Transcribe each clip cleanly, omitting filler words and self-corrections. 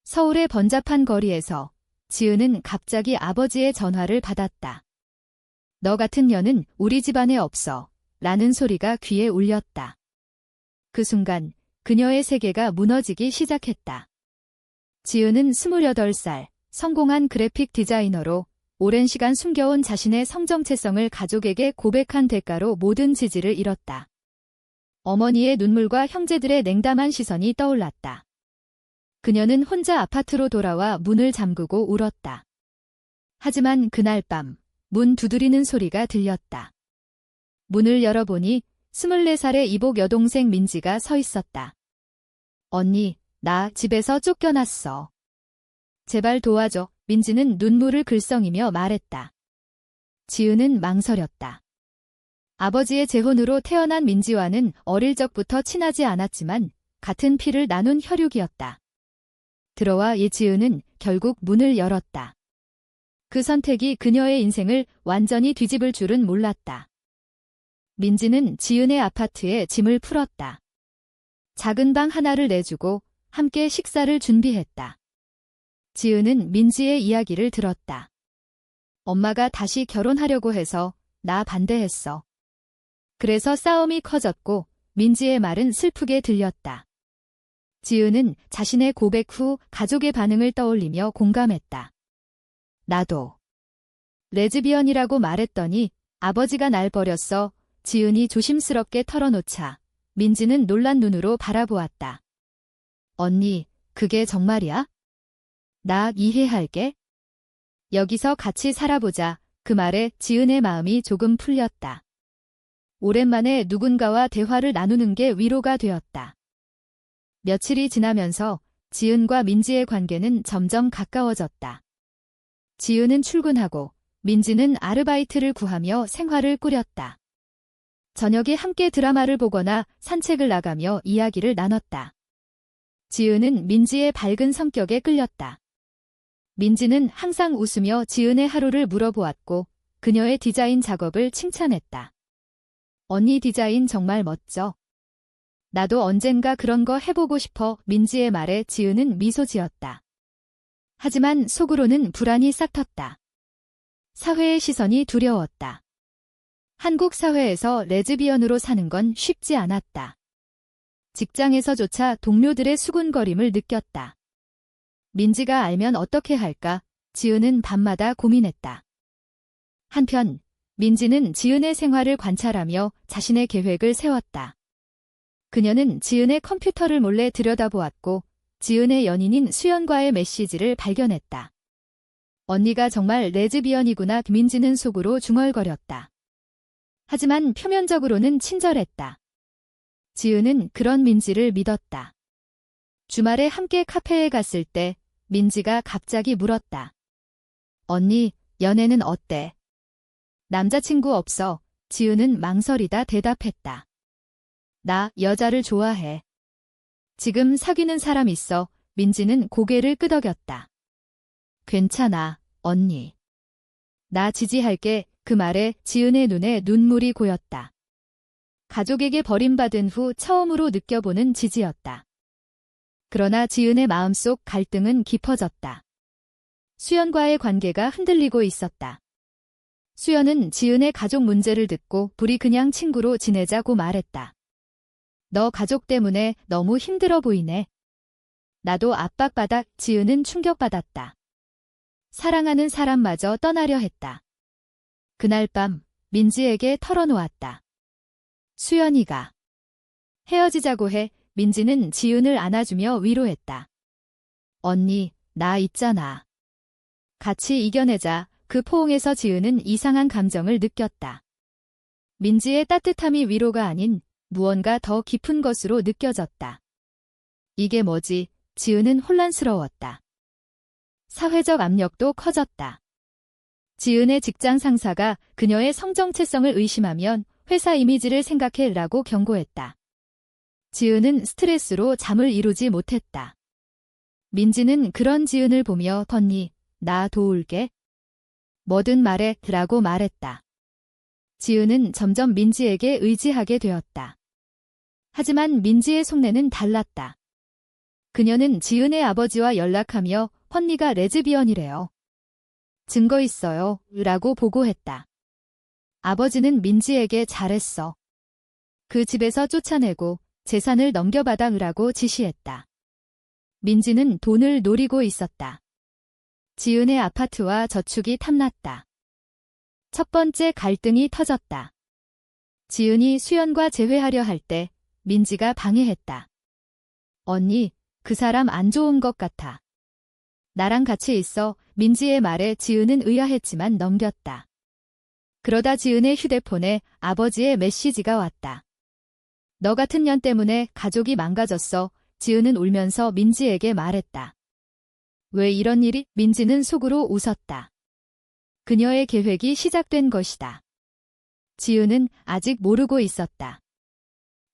서울의 번잡한 거리에서 지은은 갑자기 아버지의 전화를 받았다. 너 같은 년은 우리 집안에 없어. 라는 소리가 귀에 울렸다. 그 순간 그녀의 세계가 무너지기 시작했다. 지은은 28살, 성공한 그래픽 디자이너로 오랜 시간 숨겨온 자신의 성정체성을 가족에게 고백한 대가로 모든 지지를 잃었다. 어머니의 눈물과 형제들의 냉담한 시선이 떠올랐다. 그녀는 혼자 아파트로 돌아와 문을 잠그고 울었다. 하지만 그날 밤, 문 두드리는 소리가 들렸다. 문을 열어보니 24살의 이복 여동생 민지가 서 있었다. 언니, 나 집에서 쫓겨났어. 제발 도와줘. 민지는 눈물을 글썽이며 말했다. 지은은 망설였다. 아버지의 재혼으로 태어난 민지와는 어릴 적부터 친하지 않았지만 같은 피를 나눈 혈육이었다. 들어와 지은은 결국 문을 열었다. 그 선택이 그녀의 인생을 완전히 뒤집을 줄은 몰랐다. 민지는 지은의 아파트에 짐을 풀었다. 작은 방 하나를 내주고 함께 식사를 준비했다. 지은은 민지의 이야기를 들었다. 엄마가 다시 결혼하려고 해서 나 반대했어. 그래서 싸움이 커졌고 민지의 말은 슬프게 들렸다. 지은은 자신의 고백 후 가족의 반응을 떠올리며 공감했다. 나도 레즈비언이라고 말했더니 아버지가 날 버렸어. 지은이 조심스럽게 털어놓자 민지는 놀란 눈으로 바라보았다. 언니, 그게 정말이야? 나 이해할게. 여기서 같이 살아보자. 그 말에 지은의 마음이 조금 풀렸다. 오랜만에 누군가와 대화를 나누는 게 위로가 되었다. 며칠이 지나면서 지은과 민지의 관계는 점점 가까워졌다. 지은은 출근하고 민지는 아르바이트를 구하며 생활을 꾸렸다. 저녁에 함께 드라마를 보거나 산책을 나가며 이야기를 나눴다. 지은은 민지의 밝은 성격에 끌렸다. 민지는 항상 웃으며 지은의 하루를 물어보았고 그녀의 디자인 작업을 칭찬했다. 언니 디자인 정말 멋져. 나도 언젠가 그런 거 해보고 싶어. 민지의 말에 지은은 미소 지었다. 하지만 속으로는 불안이 싹 텄다. 사회의 시선이 두려웠다. 한국 사회에서 레즈비언으로 사는 건 쉽지 않았다. 직장에서조차 동료들의 수군거림을 느꼈다. 민지가 알면 어떻게 할까? 지은은 밤마다 고민했다. 한편 민지는 지은의 생활을 관찰하며 자신의 계획을 세웠다. 그녀는 지은의 컴퓨터를 몰래 들여다보았고 지은의 연인인 수연과의 메시지를 발견했다. 언니가 정말 레즈비언이구나. 민지는 속으로 중얼거렸다. 하지만 표면적으로는 친절했다. 지은은 그런 민지를 믿었다. 주말에 함께 카페에 갔을 때 민지가 갑자기 물었다. 언니, 연애는 어때? 남자친구 없어. 지은은 망설이다 대답했다. 나 여자를 좋아해. 지금 사귀는 사람 있어. 민지는 고개를 끄덕였다. 괜찮아, 언니. 나 지지할게. 그 말에 지은의 눈에 눈물이 고였다. 가족에게 버림받은 후 처음으로 느껴보는 지지였다. 그러나 지은의 마음속 갈등은 깊어졌다. 수연과의 관계가 흔들리고 있었다. 수연은 지은의 가족 문제를 듣고 둘이 그냥 친구로 지내자고 말했다. 너 가족 때문에 너무 힘들어 보이네. 나도 압박받아. 지은은 충격받았다. 사랑하는 사람마저 떠나려 했다. 그날 밤 민지에게 털어놓았다. 수연이가 헤어지자고 해. 민지는 지은을 안아주며 위로했다. 언니, 나 있잖아. 같이 이겨내자. 그 포옹에서 지은은 이상한 감정을 느꼈다. 민지의 따뜻함이 위로가 아닌 무언가 더 깊은 것으로 느껴졌다. 이게 뭐지? 지은은 혼란스러웠다. 사회적 압력도 커졌다. 지은의 직장 상사가 그녀의 성정체성을 의심하면 회사 이미지를 생각해라고 경고했다. 지은은 스트레스로 잠을 이루지 못했다. 민지는 그런 지은을 보며 언니, 나 도울게. 뭐든 말해 라고 말했다. 지은은 점점 민지에게 의지하게 되었다. 하지만 민지의 속내는 달랐다. 그녀는 지은의 아버지와 연락하며 헌니가 레즈비언이래요. 증거 있어요. 라고 보고했다. 아버지는 민지에게 잘했어. 그 집에서 쫓아내고 재산을 넘겨받아 으라고 지시했다. 민지는 돈을 노리고 있었다. 지은의 아파트와 저축이 탐났다. 첫 번째 갈등이 터졌다. 지은이 수연과 재회하려 할 때 민지가 방해했다. 언니, 그 사람 안 좋은 것 같아. 나랑 같이 있어. 민지의 말에 지은은 의아했지만 넘겼다. 그러다 지은의 휴대폰에 아버지의 메시지가 왔다. 너 같은 년 때문에 가족이 망가졌어. 지은은 울면서 민지에게 말했다. 왜 이런 일이? 민지는 속으로 웃었다. 그녀의 계획이 시작된 것이다. 지은은 아직 모르고 있었다.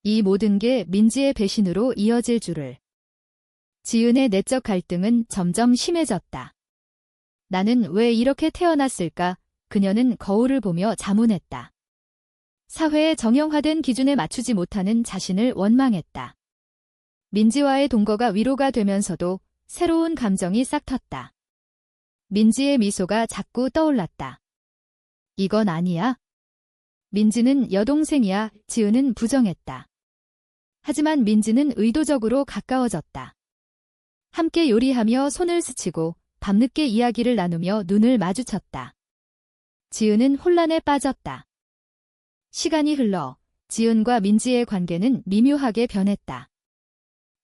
이 모든 게 민지의 배신으로 이어질 줄을. 지은의 내적 갈등은 점점 심해졌다. 나는 왜 이렇게 태어났을까? 그녀는 거울을 보며 자문했다. 사회의 정형화된 기준에 맞추지 못하는 자신을 원망했다. 민지와의 동거가 위로가 되면서도 새로운 감정이 싹 텄다. 민지의 미소가 자꾸 떠올랐다. 이건 아니야? 민지는 여동생이야. 지은은 부정했다. 하지만 민지는 의도적으로 가까워졌다. 함께 요리하며 손을 스치고 밤늦게 이야기를 나누며 눈을 마주쳤다. 지은은 혼란에 빠졌다. 시간이 흘러 지은과 민지의 관계는 미묘하게 변했다.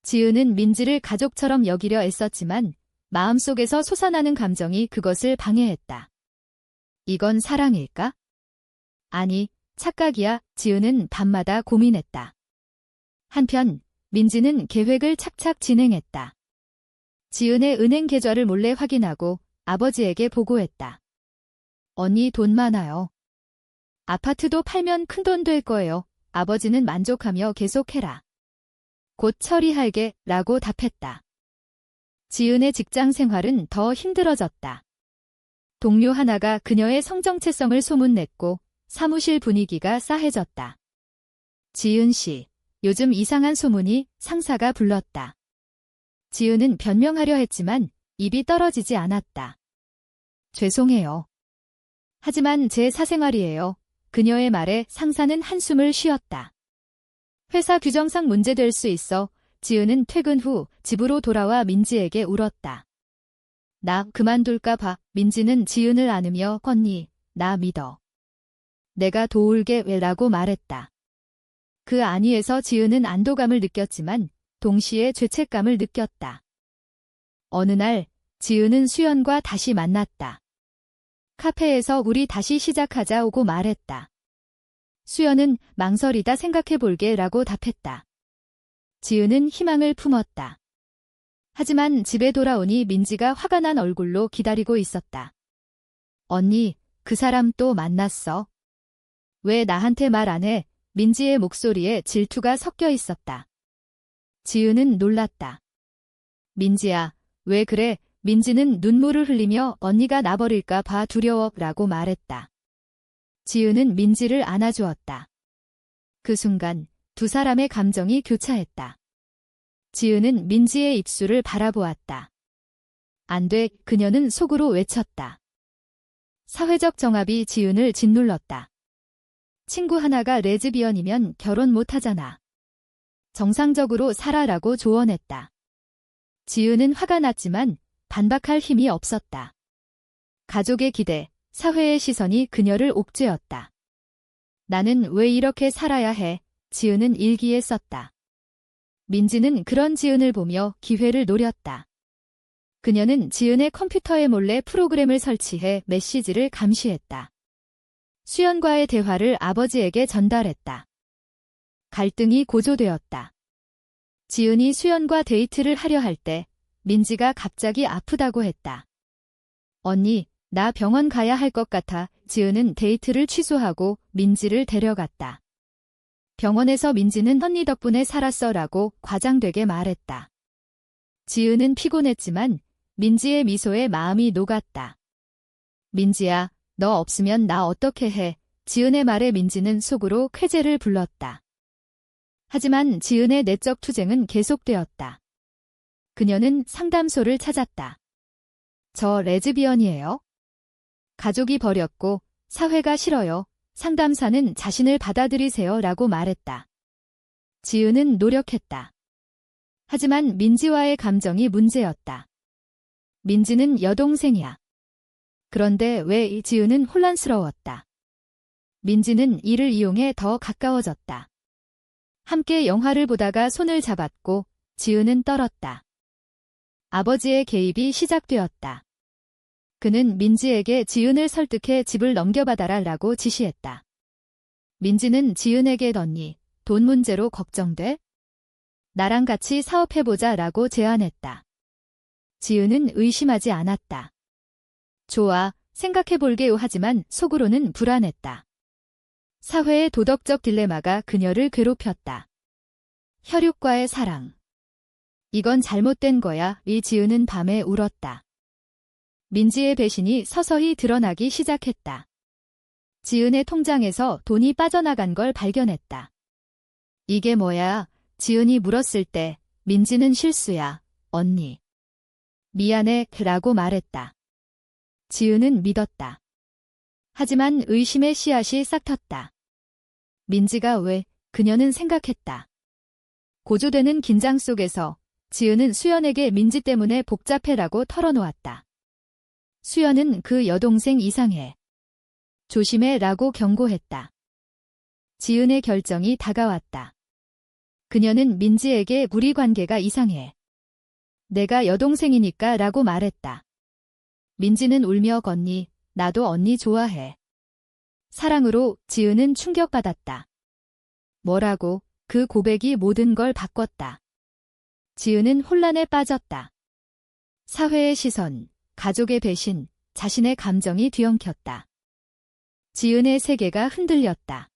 지은은 민지를 가족처럼 여기려 애썼지만 마음속에서 솟아나는 감정이 그것을 방해했다. 이건 사랑일까? 아니, 착각이야. 지은은 밤마다 고민했다. 한편 민지는 계획을 착착 진행했다. 지은의 은행 계좌를 몰래 확인하고 아버지에게 보고했다. 언니 돈 많아요. 아파트도 팔면 큰돈 될 거예요. 아버지는 만족하며 계속해라. 곧 처리할게 라고 답했다. 지은의 직장 생활은 더 힘들어졌다. 동료 하나가 그녀의 성정체성을 소문냈고 사무실 분위기가 싸해졌다. 지은 씨, 요즘 이상한 소문이 상사가 불렀다. 지은은 변명하려 했지만 입이 떨어지지 않았다. 죄송해요. 하지만 제 사생활이에요. 그녀의 말에 상사는 한숨을 쉬었다. 회사 규정상 문제될 수 있어. 지은은 퇴근 후 집으로 돌아와 민지에게 울었다. 나 그만둘까 봐. 민지는 지은을 안으며 언니, 나 믿어. 내가 도울게 왜라고 말했다. 그 안위에서 지은은 안도감을 느꼈지만 동시에 죄책감을 느꼈다. 어느 날 지은은 수연과 다시 만났다. 카페에서 우리 다시 시작하자 오고 말했다. 수연은 망설이다 생각해볼게 라고 답했다. 지은은 희망을 품었다. 하지만 집에 돌아오니 민지가 화가 난 얼굴로 기다리고 있었다. 언니, 그 사람 또 만났어? 왜 나한테 말 안 해? 민지의 목소리에 질투가 섞여 있었다. 지은은 놀랐다. 민지야, 왜 그래? 민지는 눈물을 흘리며 언니가 나버릴까 봐 두려워라고 말했다. 지은은 민지를 안아주었다. 그 순간 두 사람의 감정이 교차했다. 지은은 민지의 입술을 바라보았다. 안 돼, 그녀는 속으로 외쳤다. 사회적 정압이 지은을 짓눌렀다. 친구 하나가 레즈비언이면 결혼 못하잖아. 정상적으로 살아라고 조언했다. 지은은 화가 났지만 반박할 힘이 없었다. 가족의 기대, 사회의 시선이 그녀를 옥죄었다. 나는 왜 이렇게 살아야 해? 지은은 일기에 썼다. 민지는 그런 지은을 보며 기회를 노렸다. 그녀는 지은의 컴퓨터에 몰래 프로그램을 설치해 메시지를 감시했다. 수연과의 대화를 아버지에게 전달했다. 갈등이 고조되었다. 지은이 수연과 데이트를 하려 할 때 민지가 갑자기 아프다고 했다. 언니, 나 병원 가야 할 것 같아. 지은은 데이트를 취소하고 민지를 데려갔다. 병원에서 민지는 언니 덕분에 살았어라고 과장되게 말했다. 지은은 피곤했지만 민지의 미소에 마음이 녹았다. 민지야, 너 없으면 나 어떻게 해? 지은의 말에 민지는 속으로 쾌재를 불렀다. 하지만 지은의 내적 투쟁은 계속되었다. 그녀는 상담소를 찾았다. 저 레즈비언이에요. 가족이 버렸고 사회가 싫어요. 상담사는 자신을 받아들이세요 라고 말했다. 지은은 노력했다. 하지만 민지와의 감정이 문제였다. 민지는 여동생이야. 그런데 왜 지은은 혼란스러웠다. 민지는 이를 이용해 더 가까워졌다. 함께 영화를 보다가 손을 잡았고 지은은 떨었다. 아버지의 개입이 시작되었다. 그는 민지에게 지은을 설득해 집을 넘겨받아라 라고 지시했다. 민지는 지은에게 언니, 돈 문제로 걱정돼? 나랑 같이 사업해보자 라고 제안했다. 지은은 의심하지 않았다. 좋아, 생각해볼게요 하지만 속으로는 불안했다. 사회의 도덕적 딜레마가 그녀를 괴롭혔다. 혈육과의 사랑. 이건 잘못된 거야. 지은은 밤에 울었다. 민지의 배신이 서서히 드러나기 시작했다. 지은의 통장에서 돈이 빠져나간 걸 발견했다. 이게 뭐야? 지은이 물었을 때 민지는 실수야, 언니. 미안해, 라고 말했다. 지은은 믿었다. 하지만 의심의 씨앗이 싹텄다. 민지가 왜? 그녀는 생각했다. 고조되는 긴장 속에서 지은은 수연에게 민지 때문에 복잡해라고 털어놓았다. 수연은 그 여동생 이상해. 조심해 라고 경고했다. 지은의 결정이 다가왔다. 그녀는 민지에게 우리 관계가 이상해. 내가 여동생이니까 라고 말했다. 민지는 울며 언니, 나도 언니 좋아해. 사랑으로 지은은 충격받았다. 뭐라고? 그 고백이 모든 걸 바꿨다. 지은은 혼란에 빠졌다. 사회의 시선, 가족의 배신, 자신의 감정이 뒤엉켰다. 지은의 세계가 흔들렸다.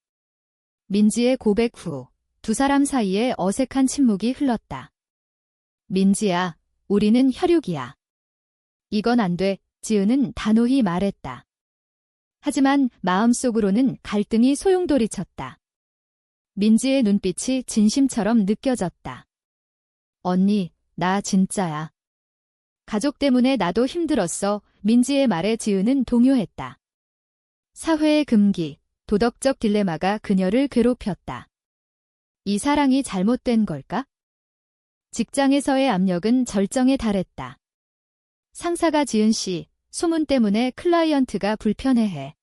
민지의 고백 후 두 사람 사이에 어색한 침묵이 흘렀다. 민지야, 우리는 혈육이야. 이건 안 돼, 지은은 단호히 말했다. 하지만 마음속으로는 갈등이 소용돌이쳤다. 민지의 눈빛이 진심처럼 느껴졌다. 언니, 나 진짜야. 가족 때문에 나도 힘들었어. 민지의 말에 지은은 동요했다. 사회의 금기, 도덕적 딜레마가 그녀를 괴롭혔다. 이 사랑이 잘못된 걸까? 직장에서의 압력은 절정에 달했다. 상사가 지은 씨, 소문 때문에 클라이언트가 불편해해.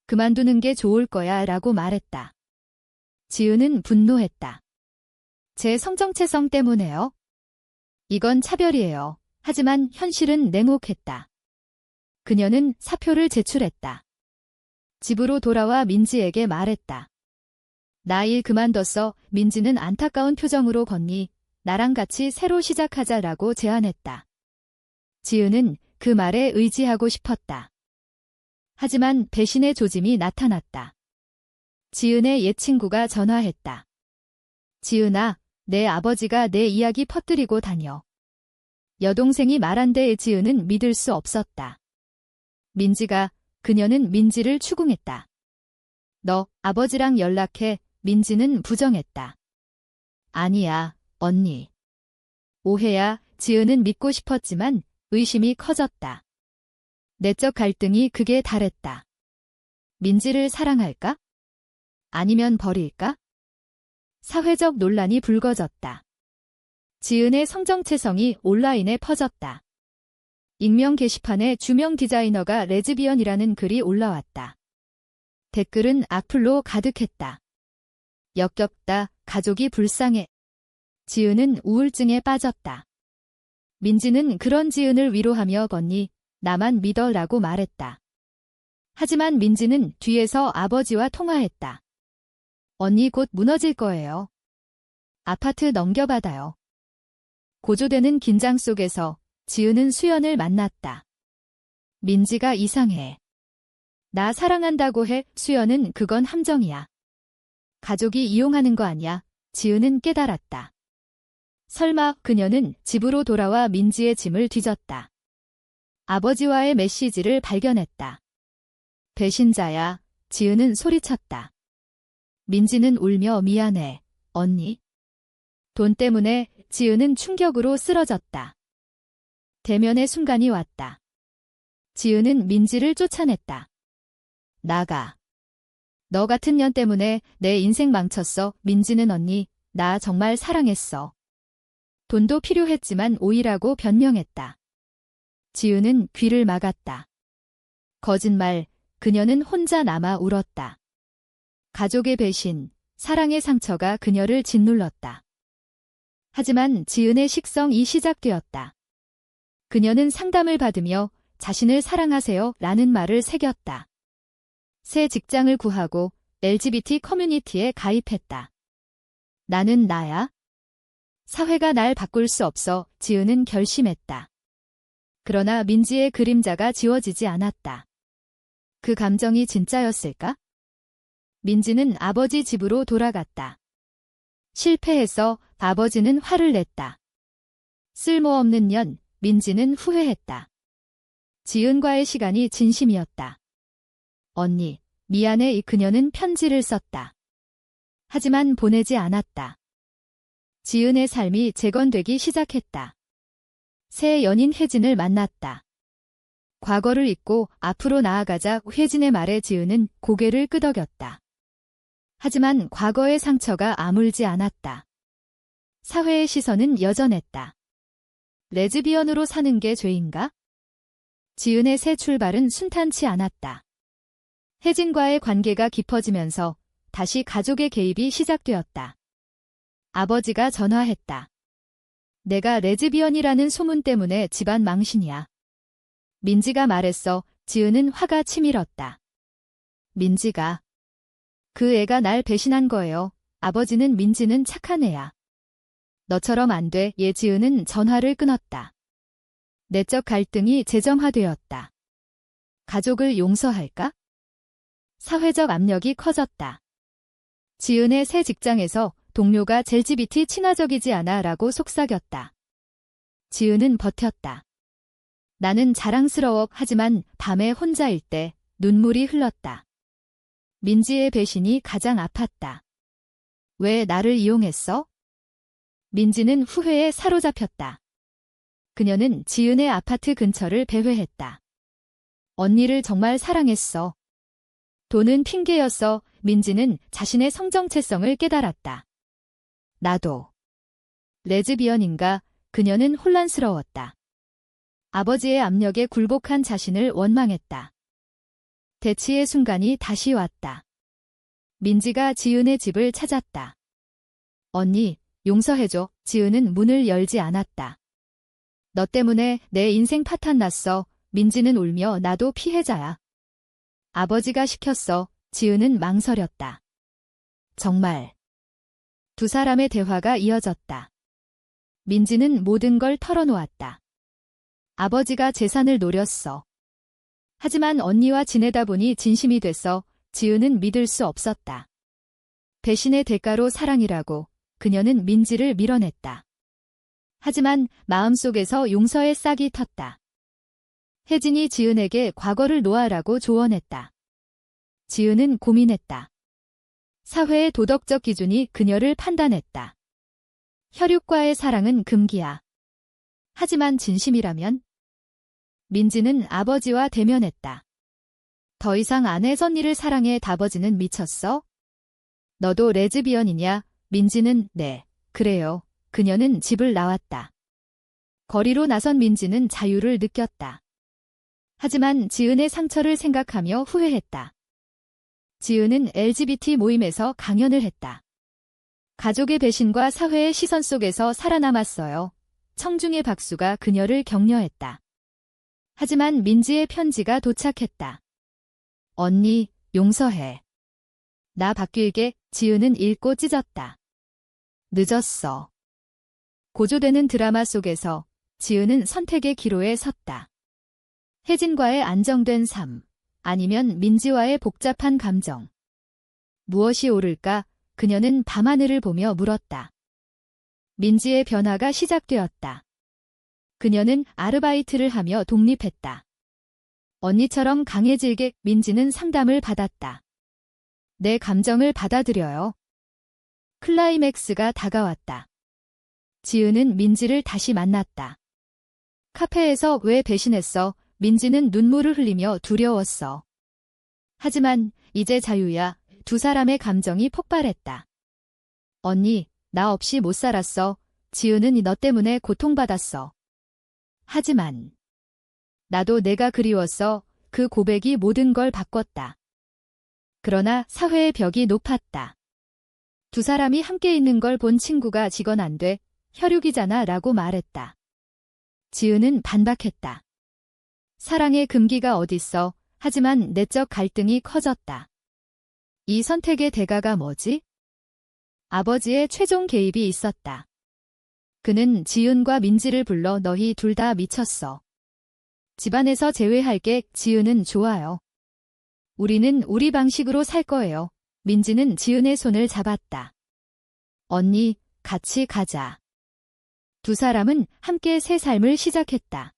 그만두는 게 좋을 거야 라고 말했다. 지은은 분노했다. 제 성정체성 때문에요? 이건 차별이에요. 하지만 현실은 냉혹했다. 그녀는 사표를 제출했다. 집으로 돌아와 민지에게 말했다. 나 일 그만뒀어. 민지는 안타까운 표정으로 건니 나랑 같이 새로 시작하자라고 제안했다. 지은은 그 말에 의지하고 싶었다. 하지만 배신의 조짐이 나타났다. 지은의 옛 친구가 전화했다. 지은아, 내 아버지가 내 이야기 퍼뜨리고 다녀. 여동생이 말한 데 지은은 믿을 수 없었다. 민지가, 그녀는 민지를 추궁했다. 너 아버지랑 연락해. 민지는 부정했다. 아니야, 언니. 오해야. 지은은 믿고 싶었지만 의심이 커졌다. 내적 갈등이 극에 달했다. 민지를 사랑할까? 아니면 버릴까? 사회적 논란이 불거졌다. 지은의 성정체성이 온라인에 퍼졌다. 익명 게시판에 주명 디자이너가 레즈비언이라는 글이 올라왔다. 댓글은 악플로 가득했다. 역겹다. 가족이 불쌍해. 지은은 우울증에 빠졌다. 민지는 그런 지은을 위로하며 언니, 나만 믿어 라고 말했다. 하지만 민지는 뒤에서 아버지와 통화했다. 언니 곧 무너질 거예요. 아파트 넘겨받아요. 고조되는 긴장 속에서 지은은 수연을 만났다. 민지가 이상해. 나 사랑한다고 해. 수연은 그건 함정이야. 가족이 이용하는 거 아니야. 지은은 깨달았다. 설마 그녀는 집으로 돌아와 민지의 짐을 뒤졌다. 아버지와의 메시지를 발견했다. 배신자야. 지은은 소리쳤다. 민지는 울며 미안해, 언니. 돈 때문에 지은은 충격으로 쓰러졌다. 대면의 순간이 왔다. 지은은 민지를 쫓아냈다. 나가. 너 같은 년 때문에 내 인생 망쳤어. 민지는 언니, 나 정말 사랑했어. 돈도 필요했지만 오이라고 변명했다. 지은은 귀를 막았다. 거짓말, 그녀는 혼자 남아 울었다. 가족의 배신, 사랑의 상처가 그녀를 짓눌렀다. 하지만 지은의 식성이 시작되었다. 그녀는 상담을 받으며 자신을 사랑하세요 라는 말을 새겼다. 새 직장을 구하고 LGBT 커뮤니티에 가입했다. 나는 나야. 사회가 날 바꿀 수 없어. 지은은 결심했다. 그러나 민지의 그림자가 지워지지 않았다. 그 감정이 진짜였을까? 민지는 아버지 집으로 돌아갔다. 실패해서 아버지는 화를 냈다. 쓸모없는 년, 민지는 후회했다. 지은과의 시간이 진심이었다. 언니, 미안해. 그녀는 편지를 썼다. 하지만 보내지 않았다. 지은의 삶이 재건되기 시작했다. 새 연인 혜진을 만났다. 과거를 잊고 앞으로 나아가자. 혜진의 말에 지은은 고개를 끄덕였다. 하지만 과거의 상처가 아물지 않았다. 사회의 시선은 여전했다. 레즈비언으로 사는 게 죄인가? 지은의 새 출발은 순탄치 않았다. 혜진과의 관계가 깊어지면서 다시 가족의 개입이 시작되었다. 아버지가 전화했다. 내가 레즈비언이라는 소문 때문에 집안 망신이야. 민지가 말했어. 지은은 화가 치밀었다. 민지가. 그 애가 날 배신한 거예요. 아버지는 민지는 착한 애야. 너처럼 안 돼. 지은은 전화를 끊었다. 내적 갈등이 재점화되었다. 가족을 용서할까? 사회적 압력이 커졌다. 지은의 새 직장에서 동료가 LGBT 친화적이지 않아 라고 속삭였다. 지은은 버텼다. 나는 자랑스러워. 하지만 밤에 혼자일 때 눈물이 흘렀다. 민지의 배신이 가장 아팠다. 왜 나를 이용했어? 민지는 후회에 사로잡혔다. 그녀는 지은의 아파트 근처를 배회했다. 언니를 정말 사랑했어. 돈은 핑계였어. 민지는 자신의 성정체성을 깨달았다. 나도. 레즈비언인가? 그녀는 혼란스러웠다. 아버지의 압력에 굴복한 자신을 원망했다. 대치의 순간이 다시 왔다. 민지가 지은의 집을 찾았다. 언니, 용서해줘. 지은은 문을 열지 않았다. 너 때문에 내 인생 파탄 났어. 민지는 울며 나도 피해자야. 아버지가 시켰어. 지은은 망설였다. 정말. 두 사람의 대화가 이어졌다. 민지는 모든 걸 털어놓았다. 아버지가 재산을 노렸어. 하지만 언니와 지내다 보니 진심이 됐어. 지은은 믿을 수 없었다. 배신의 대가로 사랑이라고 그녀는 민지를 밀어냈다. 하지만 마음속에서 용서의 싹이 텄다. 혜진이 지은에게 과거를 놓아라고 조언했다. 지은은 고민했다. 사회의 도덕적 기준이 그녀를 판단했다. 혈육과의 사랑은 금기야. 하지만 진심이라면? 민지는 아버지와 대면했다. 더 이상 아내 선니를 사랑해. 아버지는 미쳤어? 너도 레즈비언이냐? 민지는 네, 그래요. 그녀는 집을 나왔다. 거리로 나선 민지는 자유를 느꼈다. 하지만 지은의 상처를 생각하며 후회했다. 지은은 LGBT 모임에서 강연을 했다. 가족의 배신과 사회의 시선 속에서 살아남았어요. 청중의 박수가 그녀를 격려했다. 하지만 민지의 편지가 도착했다. 언니, 용서해. 나 바뀔게. 지은은 읽고 찢었다. 늦었어. 고조되는 드라마 속에서 지은은 선택의 기로에 섰다. 혜진과의 안정된 삶, 아니면 민지와의 복잡한 감정. 무엇이 옳을까? 그녀는 밤하늘을 보며 물었다. 민지의 변화가 시작되었다. 그녀는 아르바이트를 하며 독립했다. 언니처럼 강해질게. 민지는 상담을 받았다. 내 감정을 받아들여요. 클라이맥스가 다가왔다. 지은은 민지를 다시 만났다. 카페에서 왜 배신했어? 민지는 눈물을 흘리며 두려웠어. 하지만 이제 자유야. 두 사람의 감정이 폭발했다. 언니, 나 없이 못 살았어. 지은은 너 때문에 고통받았어. 하지만 나도 내가 그리웠어. 그 고백이 모든 걸 바꿨다. 그러나 사회의 벽이 높았다. 두 사람이 함께 있는 걸 본 친구가 지건 안 돼. 혈육이잖아 라고 말했다. 지은은 반박했다. 사랑의 금기가 어딨어. 하지만 내적 갈등이 커졌다. 이 선택의 대가가 뭐지? 아버지의 최종 개입이 있었다. 그는 지은과 민지를 불러 너희 둘 다 미쳤어. 집안에서 제외할게. 지은은 좋아요. 우리는 우리 방식으로 살 거예요. 민지는 지은의 손을 잡았다. 언니, 같이 가자. 두 사람은 함께 새 삶을 시작했다.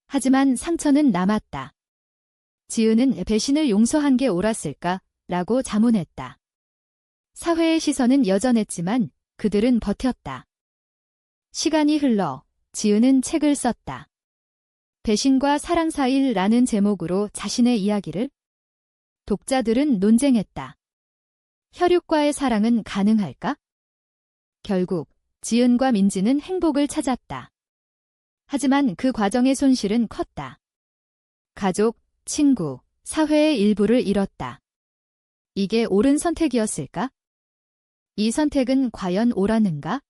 하지만 상처는 남았다. 지은은 배신을 용서한 게 옳았을까? 라고 자문했다. 사회의 시선은 여전했지만 그들은 버텼다. 시간이 흘러 지은은 책을 썼다. 배신과 사랑 사이라는 제목으로 자신의 이야기를. 독자들은 논쟁했다. 혈육과의 사랑은 가능할까? 결국 지은과 민지는 행복을 찾았다. 하지만 그 과정의 손실은 컸다. 가족, 친구, 사회의 일부를 잃었다. 이게 옳은 선택이었을까? 이 선택은 과연 옳았는가?